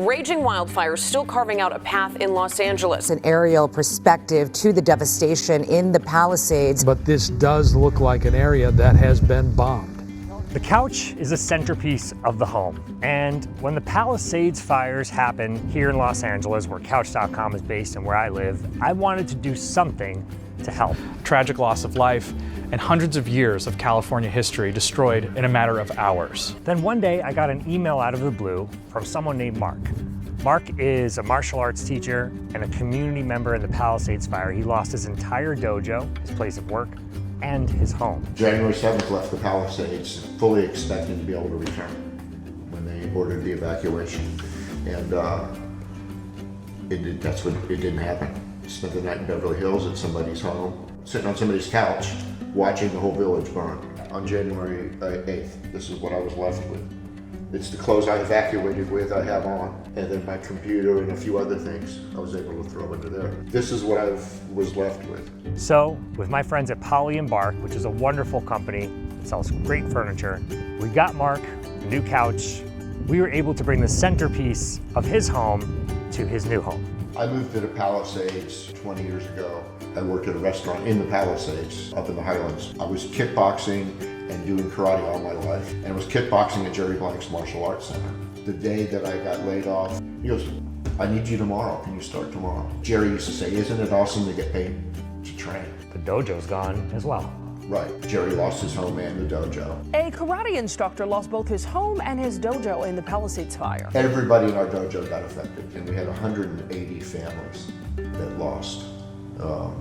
raging wildfires still carving out a path in Los Angeles. An aerial perspective to the devastation in the Palisades. But this does look like an area that has been bombed. The couch is a centerpiece of the home. And when the Palisades fires happened here in Los Angeles, where Couch.com is based and where I live, I wanted to do something to help. Tragic loss of life and hundreds of years of California history destroyed in a matter of hours. Then one day I got an email out of the blue from someone named Marc. Marc is a martial arts teacher and a community member in the Palisades fire. He lost his entire dojo, his place of work, and his home. January 7th left the Palisades, fully expecting to be able to return when they ordered the evacuation. And it didn't happen. Spent the night in Beverly Hills at somebody's home, sitting on somebody's couch, watching the whole village burn. On January 8th, this is what I was left with. It's the clothes I evacuated with, I have on, and then my computer and a few other things I was able to throw into there. This is what I was left with. So, with my friends at Poly&Bark, which is a wonderful company that sells great furniture, we got Marc a new couch. We were able to bring the centerpiece of his home to his new home. I moved to the Palisades 20 years ago. I worked at a restaurant in the Palisades, up in the Highlands. I was kickboxing and doing karate all my life. And I was kickboxing at Jerry Blank's Martial Arts Center. The day that I got laid off, he goes, I need you tomorrow. Can you start tomorrow? Jerry used to say, isn't it awesome to get paid to train? The dojo's gone as well. Right, Jerry lost his home and the dojo. A karate instructor lost both his home and his dojo in the Palisades fire. Everybody in our dojo got affected, and we had 180 families that lost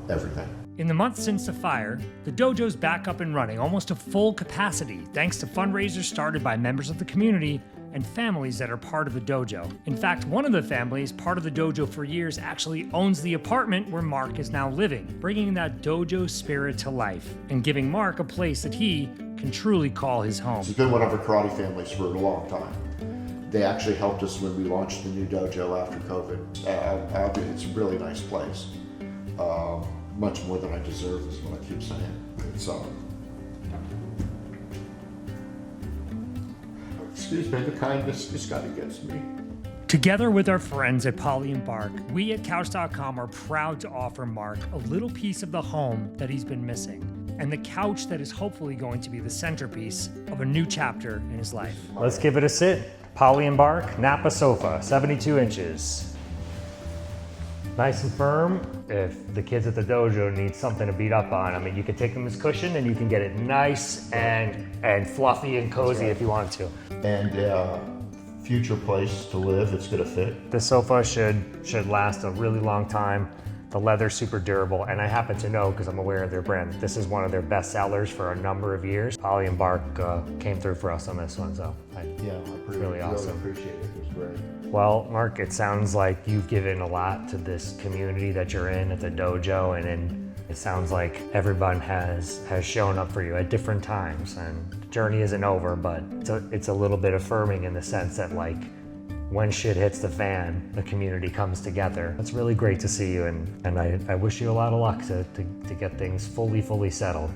everything. In the months since the fire, the dojo's back up and running, almost to full capacity, thanks to fundraisers started by members of the community and families that are part of the dojo. In fact, one of the families, part of the dojo for years, actually owns the apartment where Marc is now living, bringing that dojo spirit to life and giving Marc a place that he can truly call his home. It's been one of our karate families for a long time. They actually helped us when we launched the new dojo after COVID. It's a really nice place. Much more than I deserve is what I keep saying. It's, excuse me, the kindness just got against me. Together with our friends at Poly&Bark, we at Couch.com are proud to offer Marc a little piece of the home that he's been missing, and the couch that is hopefully going to be the centerpiece of a new chapter in his life. Let's give it a sit. Poly&Bark Napa sofa, 72 inches. Nice and firm. If the kids at the dojo need something to beat up on, I mean, you can take them as cushion and you can get it nice and fluffy and cozy if you want to. And future place to live, it's gonna fit. The sofa should last a really long time. The leather's super durable, and I happen to know, because I'm aware of their brand, this is one of their best sellers for a number of years. Poly&Bark came through for us on this one, so really awesome. Appreciate it. It was great. Well, Marc, it sounds like you've given a lot to this community that you're in at the dojo, and it sounds like everyone has shown up for you at different times, and the journey isn't over, but it's a little bit affirming in the sense that, like, when shit hits the fan, the community comes together. It's really great to see you, and I wish you a lot of luck to get things fully settled.